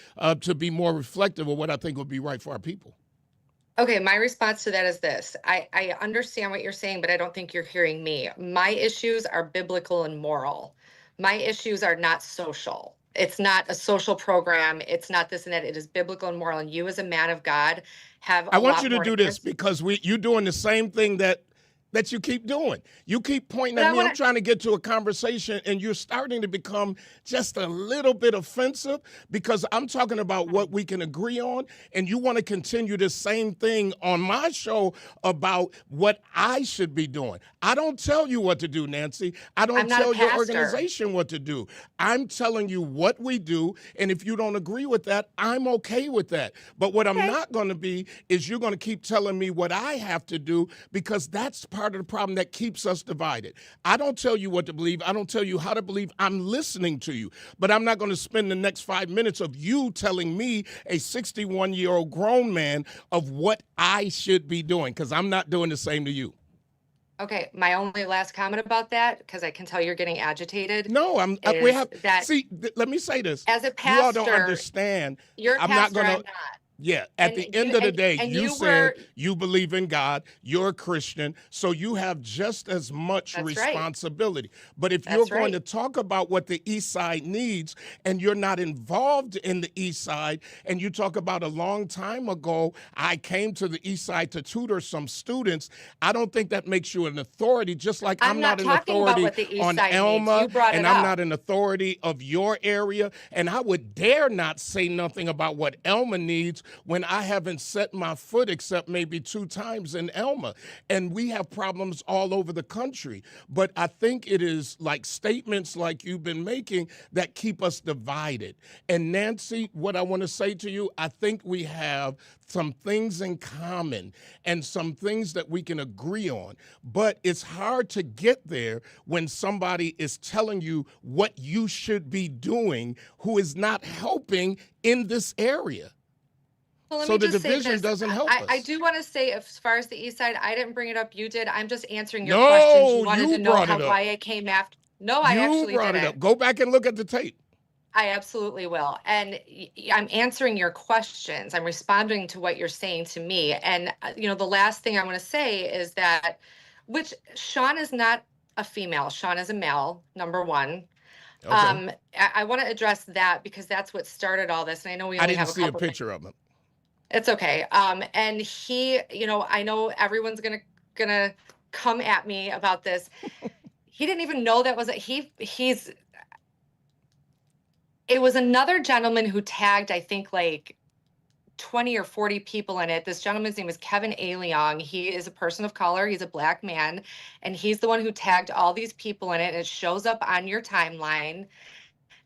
to be more reflective of what I think would be right for our people. Okay, my response to that is this. I understand what you're saying, but I don't think you're hearing me. My issues are biblical and moral. My issues are not social. It's not a social program. It's not this and that. It is biblical and moral. And you as a man of God have I want you to do this because you're doing the same thing that you keep doing. You keep pointing at me. I'm trying to get to a conversation, and you're starting to become just a little bit offensive because I'm talking about what we can agree on, and you want to continue the same thing on my show about what I should be doing. I don't tell you what to do, Nancy. I don't tell your organization what to do. I'm telling you what we do, and if you don't agree with that, I'm okay with that. But what I'm not going to be is you're going to keep telling me what I have to do because that's part of the problem that keeps us divided. I don't tell you what to believe. I don't tell you how to believe. I'm listening to you. But I'm not going to spend the next 5 minutes of you telling me, a 61-year-old grown man, of what I should be doing because I'm not doing the same to you. Okay, my only last comment about that, because I can tell you're getting agitated. No, let me say this. As a pastor, you all don't understand. You're a pastor, I'm not. Yeah, at the end of the day, you said you believe in God, you're a Christian, so you have just as much responsibility. Right. But if you're going to talk about what the East Side needs and you're not involved in the East Side, and you talk about a long time ago, I came to the East Side to tutor some students, I don't think that makes you an authority, just like I'm not an authority on Elma, and I'm not an authority of your area, and I would dare not say nothing about what Elma needs when I haven't set my foot except maybe 2 times in Elma. And we have problems all over the country. But I think it is like statements like you've been making that keep us divided. And Nancy, what I want to say to you, I think we have some things in common and some things that we can agree on. But it's hard to get there when somebody is telling you what you should be doing who is not helping in this area. Well, so the division doesn't help us. I do want to say, as far as the East Side, I didn't bring it up. You did. I'm just answering your questions. You wanted to know why I came after. No, I actually didn't. You brought it up. Go back and look at the tape. I absolutely will. And I'm answering your questions. I'm responding to what you're saying to me. And, the last thing I want to say is that, which Sean is not a female. Sean is a male, number one. Okay. I want to address that because that's what started all this. And I know we only have a couple. I didn't see a picture of him. It's okay. And he, I know everyone's gonna come at me about this. He didn't even know that was it was another gentleman who tagged, I think, like 20 or 40 people in it. This gentleman's name is Kevin Leong. He is a person of color. He's a Black man. And he's the one who tagged all these people in it. And it shows up on your timeline.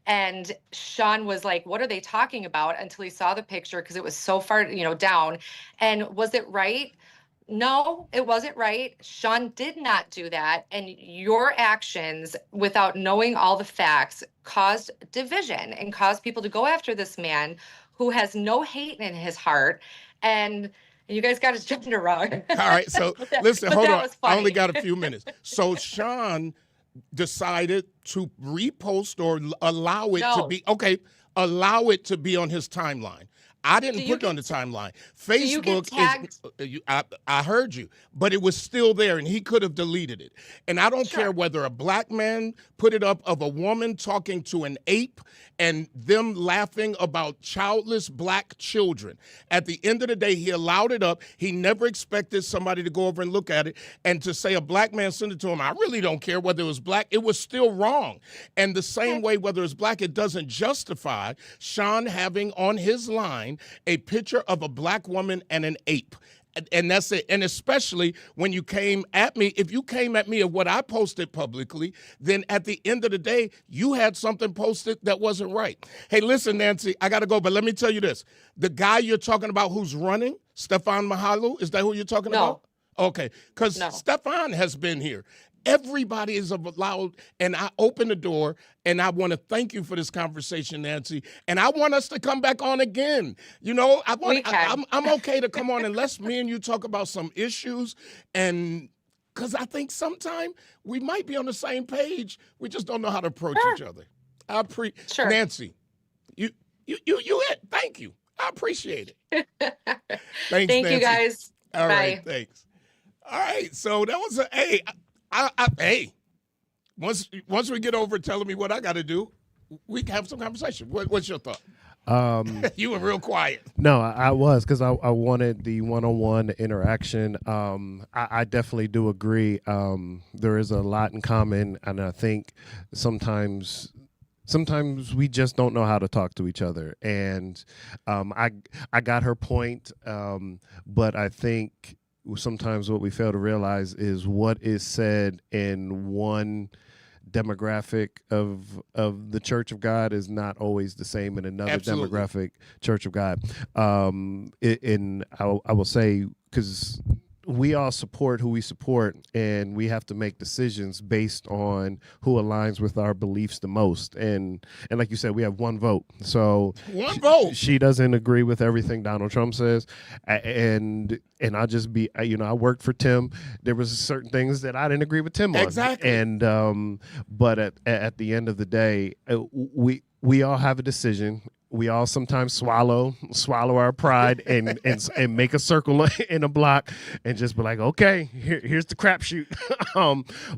And Sean was like, what are they talking about? Until he saw the picture because it was so far, down. And was it right? No, it wasn't right. Sean did not do that. And your actions, without knowing all the facts, caused division and caused people to go after this man who has no hate in his heart. And And you guys got his gender wrong. All right, so listen, hold on. I only got a few minutes. So Sean decided to repost or allow it to be, allow it to be on his timeline. I didn't put it on the timeline. Facebook is, I heard you, but it was still there and he could have deleted it. And I don't care whether a black man put it up of a woman talking to an ape and them laughing about childless black children. At the end of the day, he allowed it up. He never expected somebody to go over and look at it and to say a black man sent it to him. I really don't care whether it was black. It was still wrong. And the same way, whether it's black, it doesn't justify Sean having on his line a picture of a black woman and an ape. And that's it. And especially when you came at me, if you came at me of what I posted publicly, then at the end of the day, you had something posted that wasn't right. Hey, listen, Nancy, I got to go, but let me tell you this. The guy you're talking about who's running, Stefan Mahalu, is that who you're talking about? Okay, because Stefan has been here. Everybody is allowed, and I open the door, and I want to thank you for this conversation, Nancy. And I want us to come back on again. You know, I'm okay to come on unless me and you talk about some issues, and because I think sometime we might be on the same page. We just don't know how to approach each other. Nancy, you thank you. I appreciate it. Thanks, Thank Nancy. you, guys. All Bye. right, thanks. All right, so that was hey, once we get over telling me what I got to do, we can have some conversation. What's your thought? You were real quiet. No, I was, because I wanted the one-on-one interaction. I definitely do agree. There is a lot in common, and I think sometimes we just don't know how to talk to each other. And I got her point, but I think sometimes what we fail to realize is what is said in one demographic of the Church of God is not always the same in another demographic Church of God. I will say, because we all support who we support, and we have to make decisions based on who aligns with our beliefs the most. And like you said, we have one vote. So she doesn't agree with everything Donald Trump says. And I'll just be, I worked for Tim. There was certain things that I didn't agree with Tim on. Exactly. And but at the end of the day, we all have a decision. We all sometimes swallow our pride and make a circle in a block and just be like, okay, here's the crapshoot.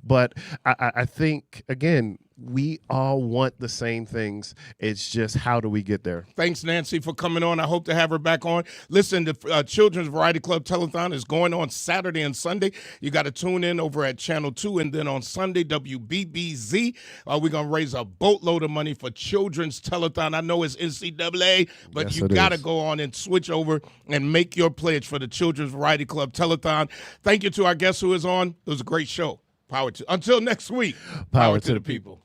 But I think, again, we all want the same things. It's just, how do we get there? Thanks, Nancy, for coming on. I hope to have her back on. Listen, the Children's Variety Club Telethon is going on Saturday and Sunday. You got to tune in over at Channel 2. And then on Sunday, WBBZ, we're going to raise a boatload of money for Children's Telethon. I know it's NCAA, but you got to go on and switch over and make your pledge for the Children's Variety Club Telethon. Thank you to our guest who is on. It was a great show. Until next week, power to the people.